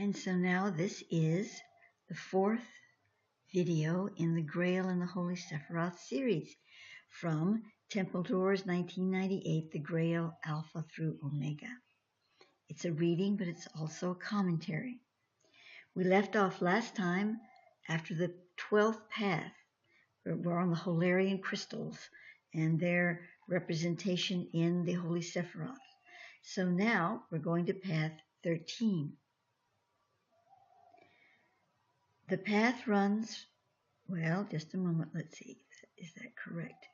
And so now this is the fourth video in the GRAIL and the Holy Sephiroth series from Temple Doors 1998, the GRAIL Alpha through Omega. It's a reading, but it's also a commentary. We left off last time after the 12th path. We're on the Holarian crystals and their representation in the Holy Sephiroth. So now we're going to path 13. The path runs, well, just a moment, let's see, is that correct?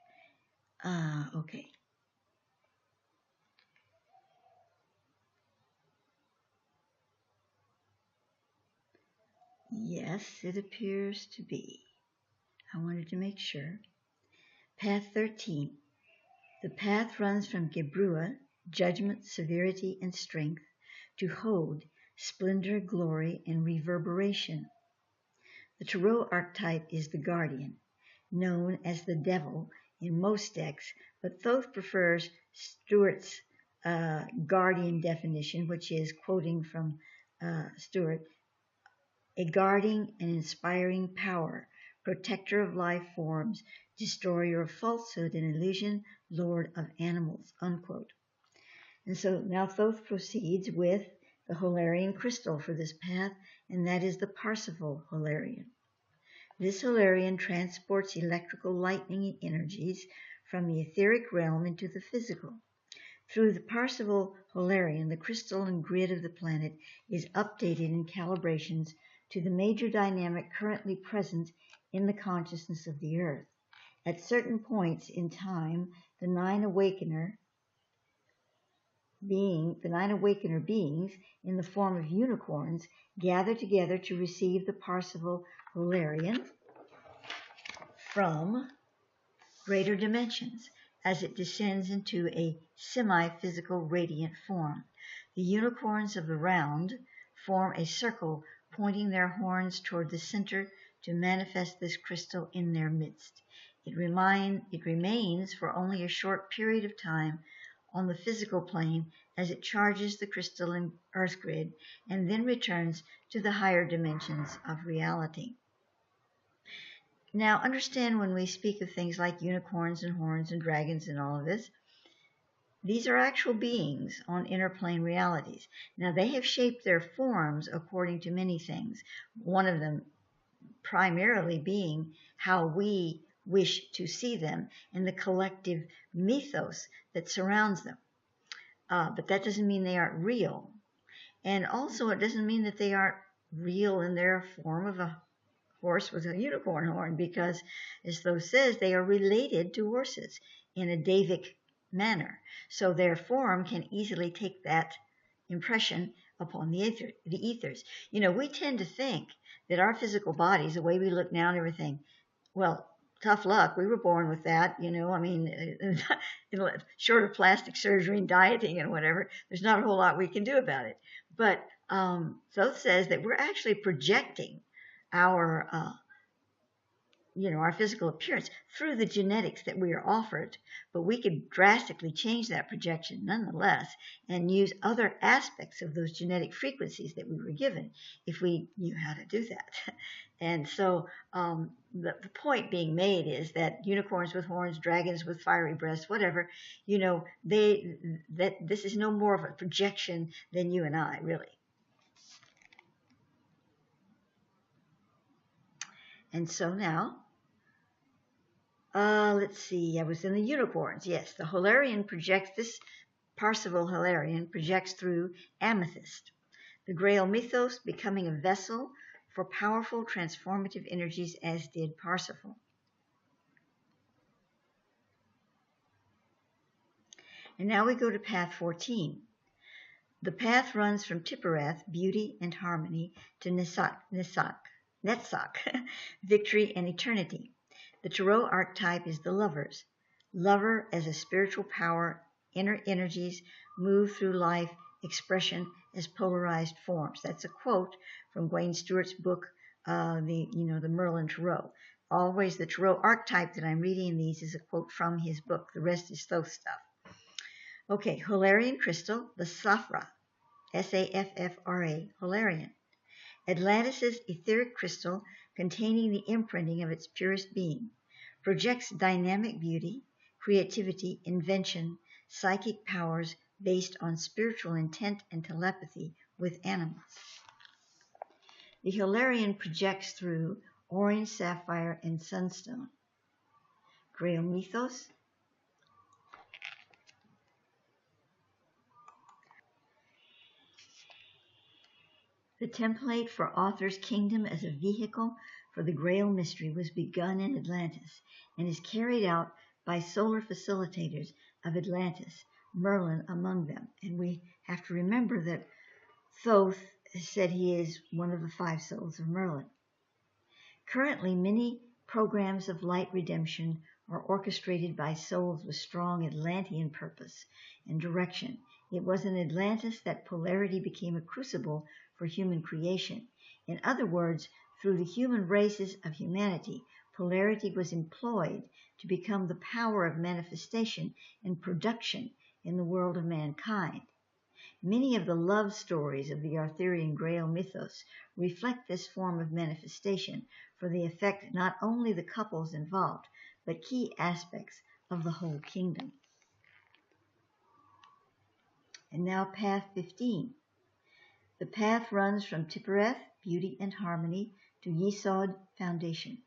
Okay. Yes, it appears to be. I wanted to make sure. Path 13. The path runs from Gebrua, judgment, severity, and strength, to Hod, splendor, glory, and reverberation. The Tarot archetype is the guardian, known as the devil in most decks, but Thoth prefers Stuart's guardian definition, which is, quoting from Stuart, a guarding and inspiring power, protector of life forms, destroyer of falsehood and illusion, lord of animals, unquote. And so now Thoth proceeds with the Holarian crystal for this path, and that is the Parsifal Holarian. This Holarian transports electrical lightning energies from the etheric realm into the physical. Through the Parsifal Holarian, the crystal and grid of the planet is updated in calibrations to the major dynamic currently present in the consciousness of the Earth. At certain points in time, the nine awakener beings in the form of unicorns gather together to receive the Parsifal Holarian from greater dimensions as it descends into a semi-physical radiant form. The unicorns of the round form a circle pointing their horns toward the center to manifest this crystal in their midst. It remains for only a short period of time on the physical plane as it charges the crystalline earth grid and then returns to the higher dimensions of reality. Now, understand when we speak of things like unicorns and horns and dragons and all of this, these are actual beings on inner plane realities. Now, they have shaped their forms according to many things, one of them primarily being how we wish to see them and the collective mythos that surrounds them. But that doesn't mean they aren't real. And also, it doesn't mean that they aren't real in their form of a horse with a unicorn horn, because, as Thoth says, they are related to horses in a Davic manner. So their form can easily take that impression upon the ethers. You know, we tend to think that our physical bodies, the way we look now and everything, well, tough luck. We were born with that, you know. I mean, short of plastic surgery and dieting and whatever, there's not a whole lot we can do about it. But Thoth says that we're actually projecting our our physical appearance through the genetics that we are offered, but we could drastically change that projection nonetheless and use other aspects of those genetic frequencies that we were given if we knew how to do that. And so the point being made is that unicorns with horns, dragons with fiery breasts, whatever, this is no more of a projection than you and I, really. And so now, let's see, I was in the unicorns. Yes, the Holarian projects, this Parsifal Holarian projects through amethyst, the GRAIL mythos becoming a vessel for powerful transformative energies, as did Parsifal. And now we go to path 14. The path runs from Tipperath, beauty and harmony, to Netzach, victory and eternity. The Tarot archetype is the lovers. Lover as a spiritual power, inner energies move through life, expression as polarized forms. That's a quote from Wayne Stewart's book, the Merlin Tarot. Always the Tarot archetype that I'm reading in these is a quote from his book. The rest is Thoth stuff. Okay, Holarian crystal, the Saphra, S-A-F-F-R-A, Holarian. Atlantis' etheric crystal, containing the imprinting of its purest being, projects dynamic beauty, creativity, invention, psychic powers based on spiritual intent and telepathy with animals. The Hilarion projects through orange, sapphire, and sunstone. GRAIL mythos. The template for Author's Kingdom as a vehicle for the Grail mystery was begun in Atlantis and is carried out by solar facilitators of Atlantis, Merlin among them. And we have to remember that Thoth said he is one of the 5 souls of Merlin. Currently, many programs of light redemption are orchestrated by souls with strong Atlantean purpose and direction. It was in Atlantis that polarity became a crucible for human creation. In other words, through the human races of humanity, polarity was employed to become the power of manifestation and production in the world of mankind. Many of the love stories of the Arthurian Grail mythos reflect this form of manifestation, for they affect not only the couples involved, but key aspects of the whole kingdom. And now Path 15. The path runs from Tiphereth, beauty and harmony, to Yesod, foundation.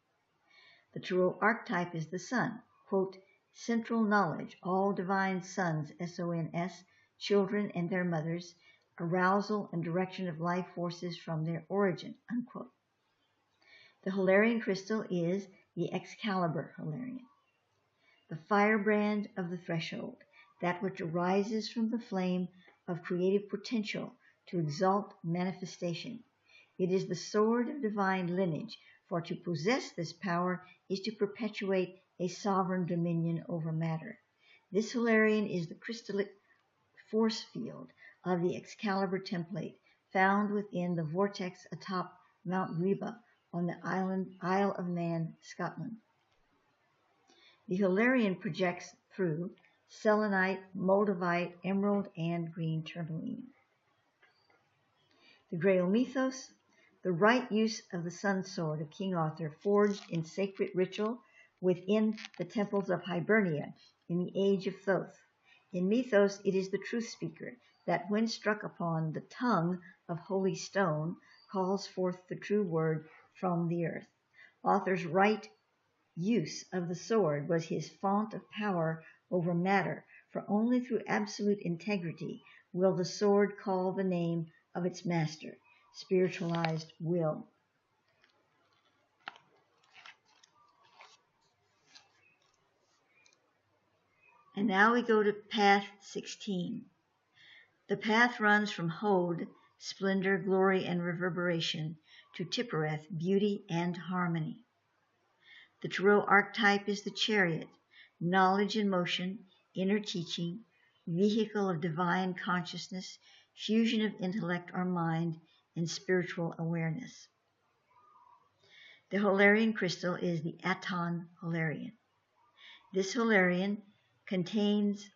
The tarot archetype is the sun, quote, central knowledge, all divine sons, S-O-N-S, children and their mothers, arousal and direction of life forces from their origin, unquote. The Hilarion crystal is the Excalibur Hilarion, the firebrand of the threshold, that which arises from the flame of creative potential to exalt manifestation. It is the sword of divine lineage, for to possess this power is to perpetuate a sovereign dominion over matter. This Hilarion is the crystallic force field of the Excalibur template, found within the vortex atop Mount Reba on the Isle of Man, Scotland. The Hilarion projects through selenite, moldavite, emerald, and green tourmaline. The Grail mythos, the right use of the sun sword of King Arthur, forged in sacred ritual within the temples of Hibernia in the age of Thoth. In mythos, it is the truth speaker that, when struck upon the tongue of holy stone, calls forth the true word from the earth. Arthur's right use of the sword was his font of power over matter, for only through absolute integrity will the sword call the name of its master, spiritualized will. And now we go to Path 16. The path runs from Hod, splendor, glory, and reverberation, to Tiphereth, beauty and harmony. The tarot archetype is the chariot, knowledge in motion, inner teaching, vehicle of divine consciousness, fusion of intellect or mind, and spiritual awareness. The Hilarion crystal is the Aton Hilarion. This Hilarion contains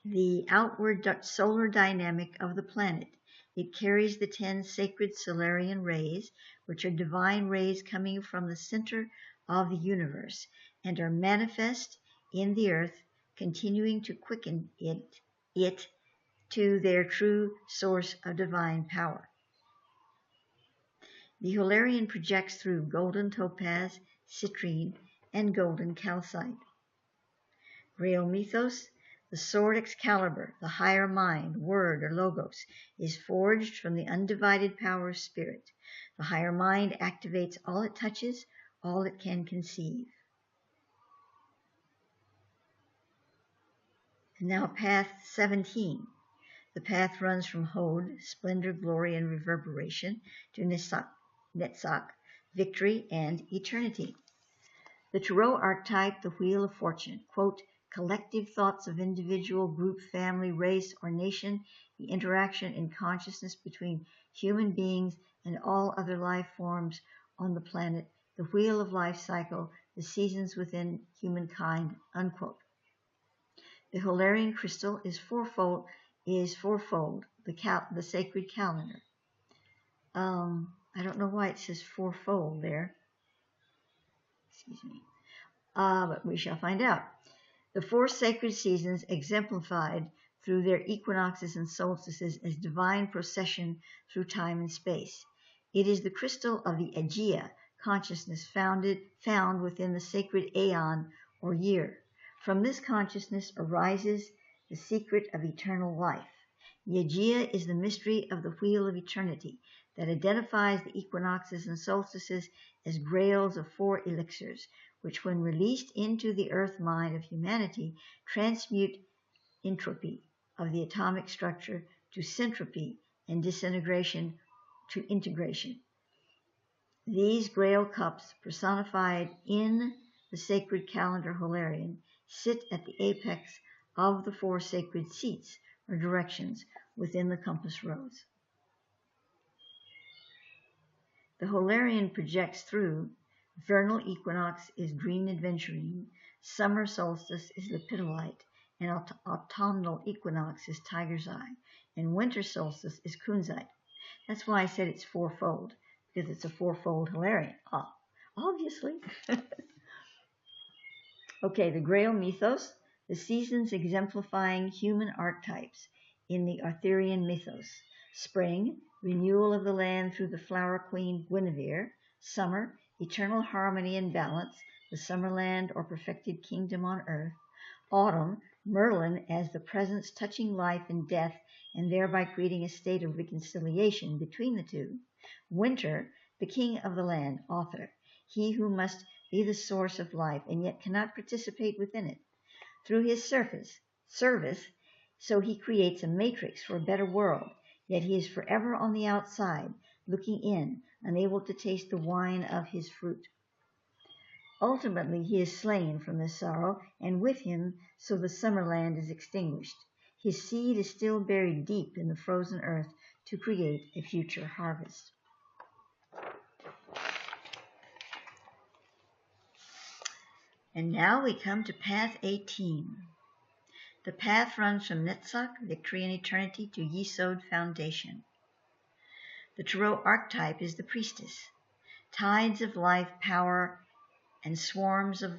the outward solar dynamic of the planet. It carries the 10 sacred Solarian rays, which are divine rays coming from the center of the universe and are manifest in the earth, continuing to quicken it to their true source of divine power. The Hilarion projects through golden topaz, citrine, and golden calcite. Grail mythos, the sword Excalibur, the higher mind, word, or logos, is forged from the undivided power of spirit. The higher mind activates all it touches, all it can conceive. And now Path 17. The path runs from Hod, splendor, glory, and reverberation, to Netzach, victory and eternity. The tarot archetype, the Wheel of Fortune, quote, collective thoughts of individual, group, family, race, or nation, the interaction in consciousness between human beings and all other life forms on the planet, the wheel of life cycle, the seasons within humankind, unquote. The Hilarion crystal is fourfold, the sacred calendar. I don't know why it says fourfold there. Excuse me. But we shall find out. The four sacred seasons exemplified through their equinoxes and solstices as divine procession through time and space. It is the crystal of the Aegea consciousness found within the sacred aeon or year. From this consciousness arises the secret of eternal life. The Aegea is the mystery of the wheel of eternity that identifies the equinoxes and solstices as grails of four elixirs, which when released into the earth mind of humanity transmute entropy of the atomic structure to syntropy and disintegration to integration. These grail cups, personified in the sacred calendar Holarian, sit at the apex of the four sacred seats or directions within the compass rose. The Holarian projects through. Vernal equinox is green adventurine, summer solstice is lepidolite, and autumnal equinox is tiger's eye, and winter solstice is kunzite. That's why I said it's fourfold, because it's a fourfold Holarian. Obviously. Okay, the Grail mythos, the seasons exemplifying human archetypes in the Arthurian mythos. Spring, renewal of the land through the flower queen Guinevere. Summer, eternal harmony and balance, the summerland or perfected kingdom on earth. Autumn, Merlin as the presence touching life and death and thereby creating a state of reconciliation between the two. Winter, the king of the land, Author, he who must be the source of life and yet cannot participate within it. Through his service, so he creates a matrix for a better world, yet he is forever on the outside, looking in, unable to taste the wine of his fruit. Ultimately, he is slain from this sorrow, and with him, so the summer land is extinguished. His seed is still buried deep in the frozen earth to create a future harvest. And now we come to Path 18. The path runs from Netzach, Victory and Eternity, to Yesod, Foundation. The Tarot archetype is the priestess. Tides of life, power, and swarms of,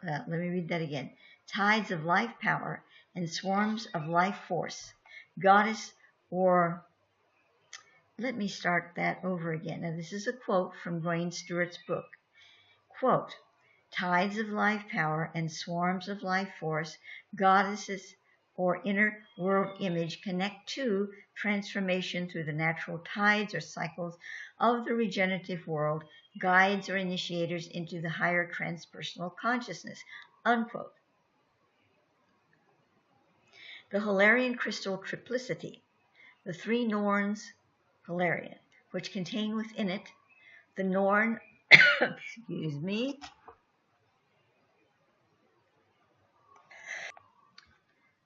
let me read that again. Tides of life, power, and swarms of life force. Goddess, or, let me start that over again. Now, this is a quote from Wayne Stewart's book. Quote, tides of life power and swarms of life force, goddesses or inner world image connect to transformation through the natural tides or cycles of the regenerative world, guides or initiators into the higher transpersonal consciousness, unquote. The Holarian crystal triplicity, the three Norns Holarian, which contain within it the Norn, excuse me,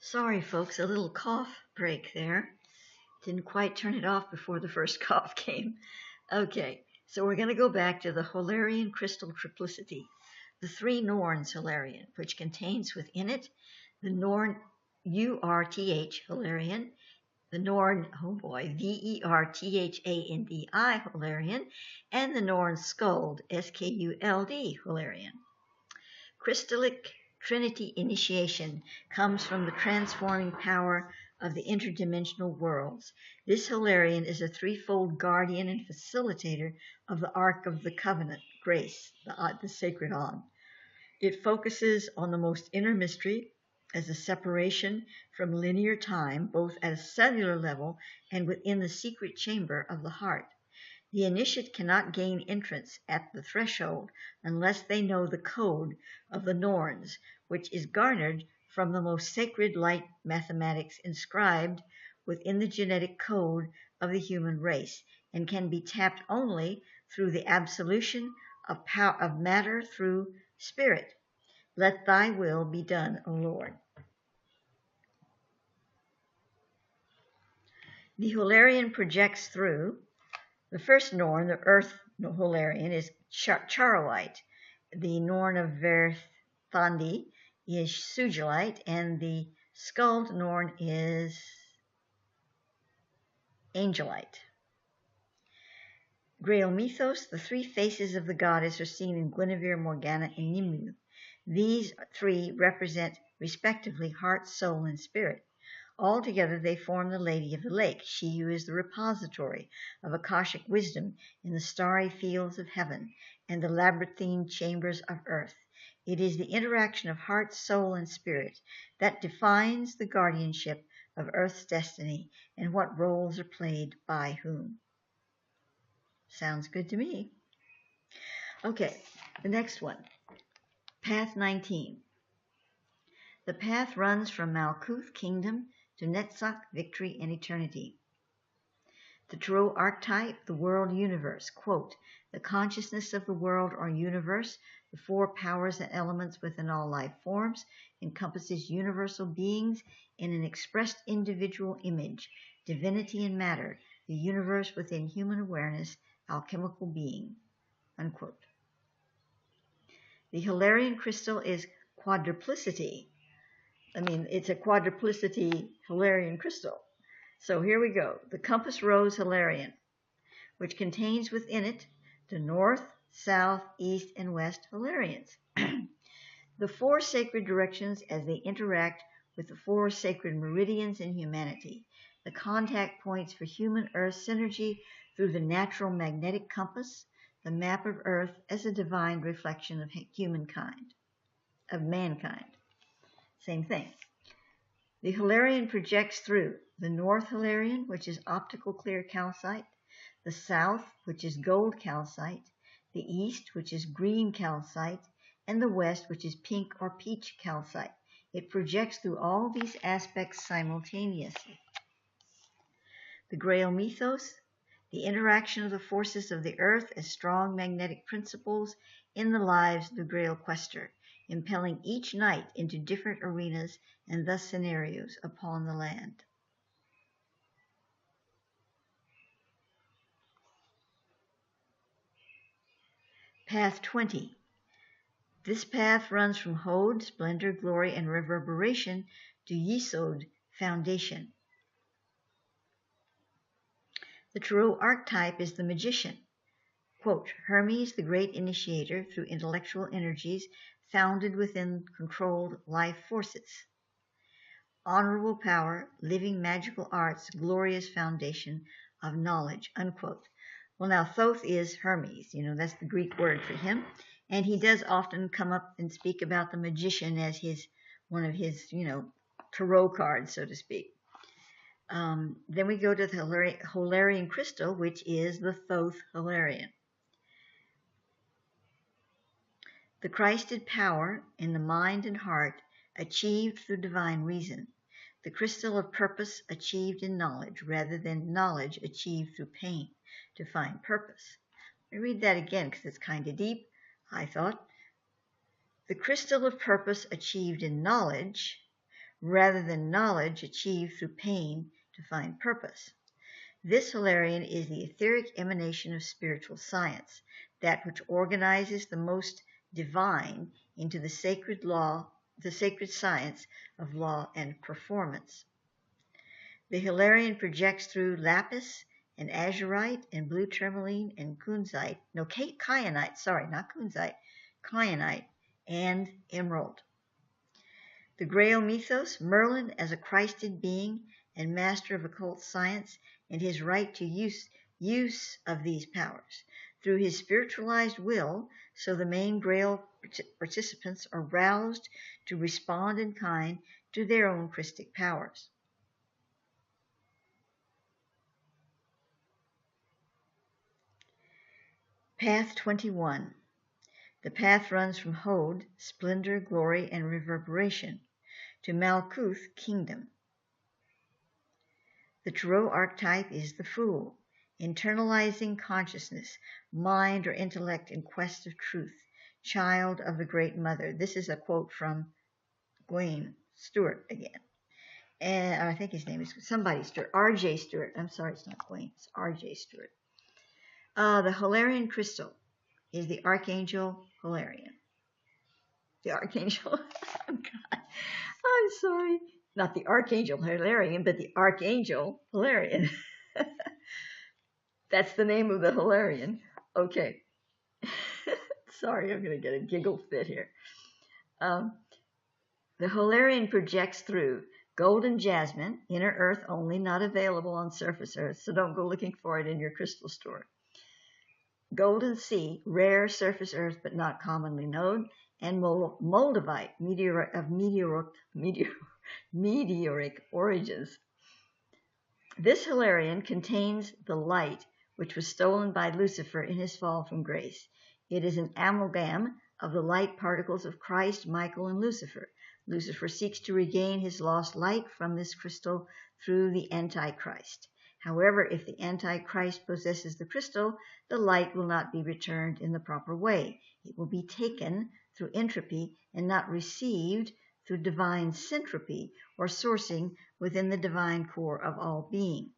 sorry, folks, a little cough break there. Didn't quite turn it off before the first cough came. Okay, so we're going to go back to the Holarian crystal triplicity, the three Norns Holarian, which contains within it the Norn URTH Holarian, the Norn, oh boy, VERTHANDI Holarian, and the Norn Skuld, SKULD Holarian. Crystallic Trinity initiation comes from the transforming power of the interdimensional worlds. This Holarian is a threefold guardian and facilitator of the Ark of the Covenant, grace, the sacred on. It focuses on the most inner mystery as a separation from linear time, both at a cellular level and within the secret chamber of the heart. The initiate cannot gain entrance at the threshold unless they know the code of the Norns, which is garnered from the most sacred light mathematics inscribed within the genetic code of the human race, and can be tapped only through the absolution of power of matter through spirit. Let thy will be done, O Lord. The Holarian projects through. The first Norn, the Earth Holarian, is Charoite. The Norn of Verthandi is Sugilite, and the Skuld Norn is Angelite. Grail mythos, the three faces of the goddess are seen in Guinevere, Morgana, and Nimue. These three represent, respectively, heart, soul, and spirit. Altogether, they form the Lady of the Lake, she who is the repository of Akashic wisdom in the starry fields of heaven and the labyrinthine chambers of earth. It is the interaction of heart, soul, and spirit that defines the guardianship of Earth's destiny and what roles are played by whom. Sounds good to me. Okay, the next one. Path 19. The path runs from Malkuth Kingdom to Netzach, Victory and Eternity. The Tarot archetype, the world universe. Quote, the consciousness of the world or universe, the four powers and elements within all life forms, encompasses universal beings in an expressed individual image, divinity and matter, the universe within human awareness, alchemical being. Unquote. The Hilarion crystal is quadruplicity. It's a quadruplicity Hilarion crystal. So here we go. The Compass Rose Hilarion, which contains within it the north, south, east, and west Hilarions. The four sacred directions as they interact with the four sacred meridians in humanity. The contact points for human Earth synergy through the natural magnetic compass, the map of Earth as a divine reflection of humankind, of mankind. Same thing. The Hilarion projects through the North Hilarion, which is optical clear calcite, the South, which is gold calcite, the East, which is green calcite, and the West, which is pink or peach calcite. It projects through all these aspects simultaneously. The Grail mythos, the interaction of the forces of the earth as strong magnetic principles in the lives of the Grail quester, impelling each night into different arenas and thus scenarios upon the land. Path 20. This path runs from Hod, splendor, glory, and reverberation, to Yesod, foundation. The Tarot archetype is the magician. Quote, Hermes, the great initiator through intellectual energies founded within controlled life forces. Honorable power, living magical arts, glorious foundation of knowledge, unquote. Well, now, Thoth is Hermes. That's the Greek word for him. And he does often come up and speak about the magician as one of his, tarot cards, so to speak. Then we go to the Hilarion crystal, which is the Thoth Hilarion. The Christed power in the mind and heart achieved through divine reason. The crystal of purpose achieved in knowledge rather than knowledge achieved through pain to find purpose. Let me read that again because it's kind of deep, I thought. The crystal of purpose achieved in knowledge rather than knowledge achieved through pain to find purpose. This Hilarion is the etheric emanation of spiritual science, that which organizes the most divine into the sacred law, the sacred science of law and performance. The Hilarion projects through lapis and azurite and blue tourmaline and kyanite, kyanite and emerald. The Grail mythos, Merlin as a Christed being and master of occult science, and his right to use of these powers through his spiritualized will, so the main Grail participants are roused to respond in kind to their own Christic powers. Path 21. The path runs from Hod, splendor, glory, and reverberation, to Malkuth, kingdom. The Tarot archetype is the Fool, internalizing consciousness, mind or intellect in quest of truth, child of the Great Mother. This is a quote from Gawain Stewart again. And I think his name is somebody Stewart, R.J. Stewart. I'm sorry, it's not Gawain, it's R.J. Stewart. The Hilarion crystal is the Archangel Hilarion. The Archangel, oh God, I'm sorry. Not the Archangel Hilarion, but the Archangel Hilarion. That's the name of the Hilarion. Okay. Sorry, I'm going to get a giggle fit here. The Hilarion projects through golden jasmine, inner earth only, not available on surface earth, so don't go looking for it in your crystal store. Golden sea, rare surface earth but not commonly known, and moldavite, meteoric origins. This Hilarion contains the light which was stolen by Lucifer in his fall from grace. It is an amalgam of the light particles of Christ, Michael, and Lucifer. Lucifer seeks to regain his lost light from this crystal through the Antichrist. However, if the Antichrist possesses the crystal, the light will not be returned in the proper way. It will be taken through entropy and not received through divine syntropy or sourcing within the divine core of all being.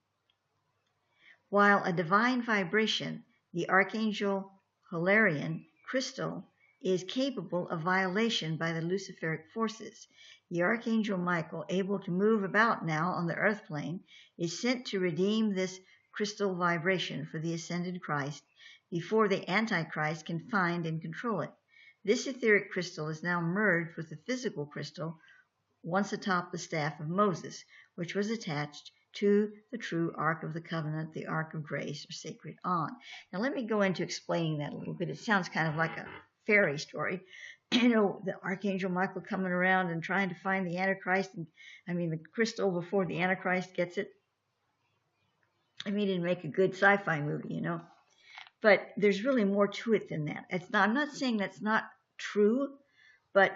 While a divine vibration, the Archangel Hilarion crystal is capable of violation by the Luciferic forces. The Archangel Michael, able to move about now on the earth plane, is sent to redeem this crystal vibration for the ascended Christ before the Antichrist can find and control it. This etheric crystal is now merged with the physical crystal once atop the staff of Moses, which was attached to the true Ark of the Covenant, the Ark of Grace, or Sacred On. Now let me go into explaining that a little bit. It sounds kind of like a fairy story. You know, the Archangel Michael coming around and trying to find the Antichrist, the crystal before the Antichrist gets it. It'd make a good sci-fi movie, you know. But there's really more to it than that. I'm not saying that's not true, but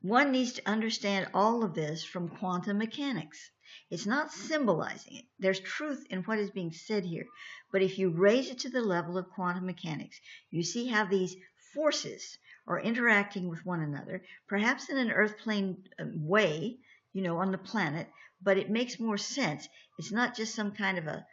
one needs to understand all of this from quantum mechanics. It's not symbolizing it. There's truth in what is being said here. But if you raise it to the level of quantum mechanics, you see how these forces are interacting with one another, perhaps in an earth plane way, you know, on the planet, but it makes more sense. It's not just some kind of a,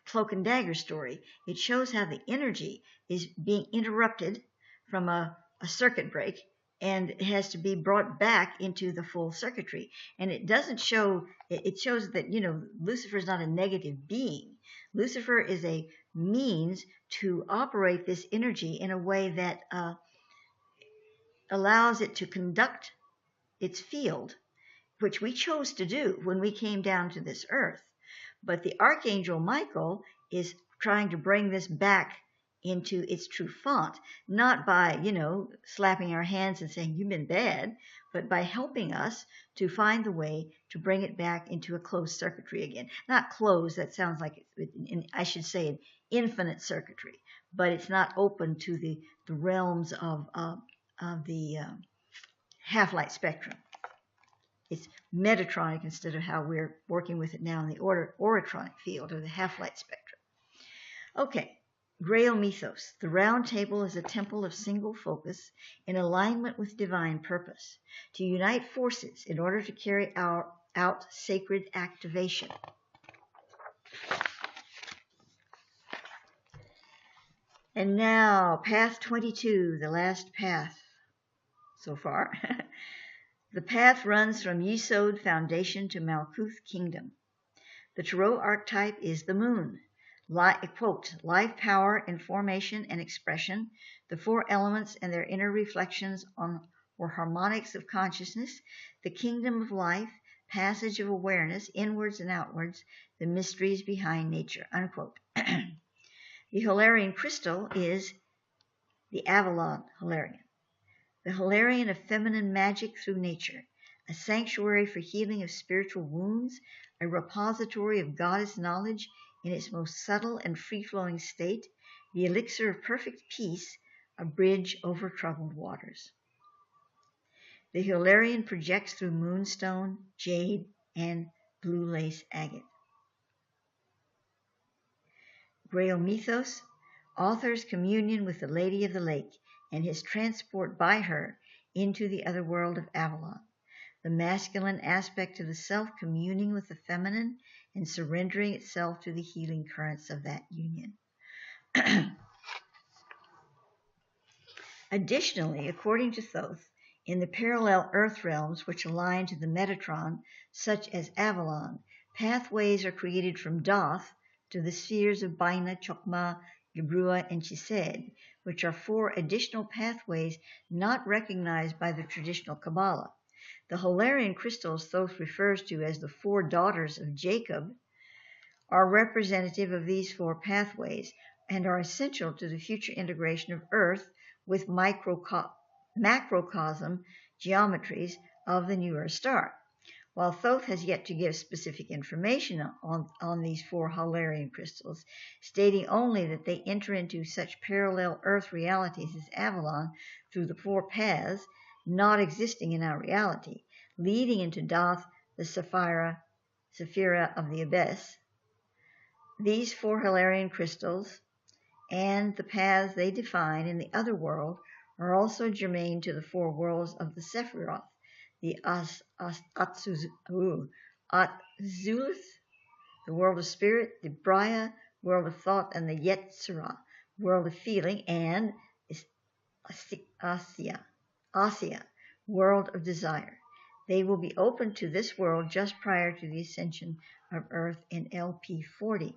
cloak and dagger story. It shows how the energy is being interrupted from a circuit break, and it has to be brought back into the full circuitry. And it doesn't show, it shows that, Lucifer is not a negative being. Lucifer is a means to operate this energy in a way that allows it to conduct its field, which we chose to do when we came down to this earth. But the Archangel Michael is trying to bring this back into its true font, not by, slapping our hands and saying, you've been bad, but by helping us to find the way to bring it back into a closed circuitry again. Not closed, that sounds like, I should say, an infinite circuitry, but it's not open to the realms of the half-light spectrum. It's metatronic instead of how we're working with it now in the oratronic field, or the half-light spectrum. Okay. GRAIL mythos. The round table is a temple of single focus in alignment with divine purpose, to unite forces in order to carry out sacred activation. And now, path 22, the last path so far. The path runs from Yesod foundation to Malkuth kingdom. The Tarot archetype is the moon. Quote, life, power, information, and expression, the four elements and their inner reflections on or harmonics of consciousness, the kingdom of life, passage of awareness, inwards and outwards, the mysteries behind nature, unquote. The Hilarion crystal is the Avalon Hilarion, the Hilarion of feminine magic through nature, a sanctuary for healing of spiritual wounds, a repository of goddess knowledge in its most subtle and free-flowing state, the elixir of perfect peace, a bridge over troubled waters. The Hilarion projects through moonstone, jade, and blue lace agate. GRAIL mythos, author's communion with the Lady of the Lake and his transport by her into the other world of Avalon. The masculine aspect of the self communing with the feminine and surrendering itself to the healing currents of that union. Additionally, according to Thoth, in the parallel earth realms which align to the Metatron, such as Avalon, Pathways are created from Thoth to the spheres of Bina, Chokmah, Gebrua, and Chesed, which are 4 additional pathways not recognized by the traditional Kabbalah. The Holarian crystals Thoth refers to as the 4 daughters of Jacob are representative of these 4 pathways and are essential to the future integration of Earth with macrocosm geometries of the newer star. While Thoth has yet to give specific information on these 4 Holarian crystals, stating only that they enter into such parallel Earth realities as Avalon through the 4 paths not existing in our reality, leading into Thoth, the Sephirah of the Abyss. These 4 Holarian crystals and the paths they define in the other world are also germane to the 4 worlds of the Sephiroth, the Atzulith, the world of spirit, the Braya, world of thought, and the Yetzirah, world of feeling, and Asya, world of desire. They will be open to this world just prior to the ascension of Earth in LP 40.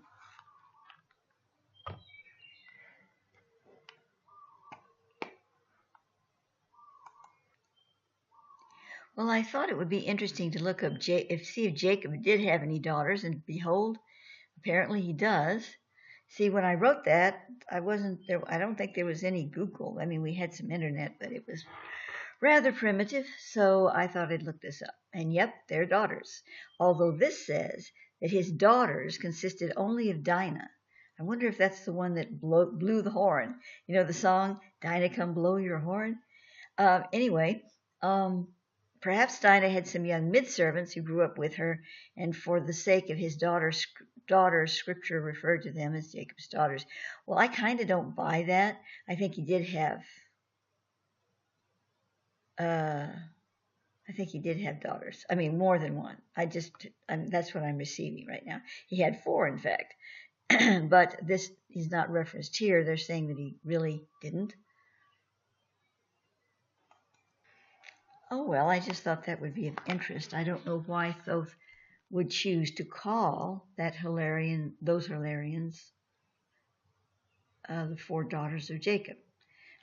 Well, I thought it would be interesting to look up, see if Jacob did have any daughters, and behold, apparently he does. See, when I wrote that, I don't think there was any Google. I mean, we had some internet, but it was rather primitive, so I thought I'd look this up. And yep, they're daughters. Although this says that his daughters consisted only of Dinah. I wonder if that's the one that blew the horn. You know the song, Dinah, Come Blow Your Horn? Anyway, perhaps Dinah had some young midservants who grew up with her, and for the sake of his daughters, Scripture referred to them as Jacob's daughters. Well, I kind of don't buy that. I think he did have daughters. I mean, more than one. That's what I'm receiving right now. He had 4, in fact. But this is not referenced here. They're saying that he really didn't. Oh, well, I just thought that would be of interest. I don't know why Thoth would choose to call those Holarians, the 4 daughters of Jacob.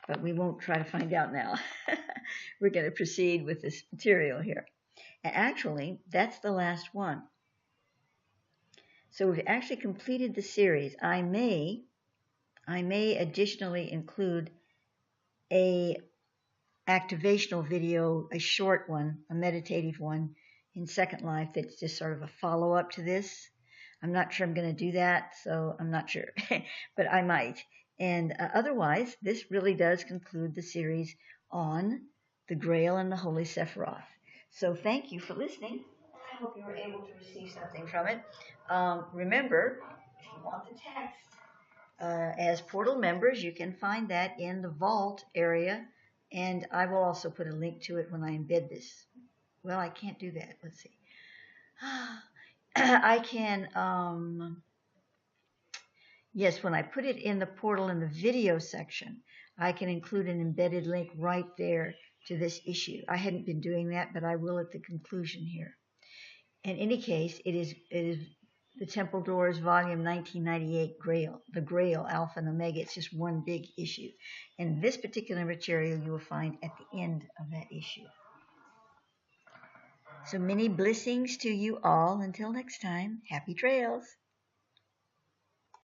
But we won't try to find out now. We're going to proceed with this material here. And actually, that's the last one. So we've actually completed the series. I may additionally include a activational video, a short one, a meditative one in Second Life that's just sort of a follow-up to this. I'm not sure I'm going to do that, so I'm not sure, but I might. And otherwise, this really does conclude the series on the Grail and the Holy Sephiroth. So thank you for listening. I hope you were able to receive something from it. Remember, if you want the text, as portal members, you can find that in the vault area, and I will also put a link to it when I embed this. Well, I can't do that. Let's see. I can, yes, when I put it in the portal in the video section, I can include an embedded link right there to this issue. I hadn't been doing that, but I will at the conclusion here. In any case, it is the Temple Doors, Volume 1998, GRAIL, the GRAIL, Alpha and Omega. It's just one big issue. And this particular material you will find at the end of that issue. So many blessings to you all. Until next time, happy trails.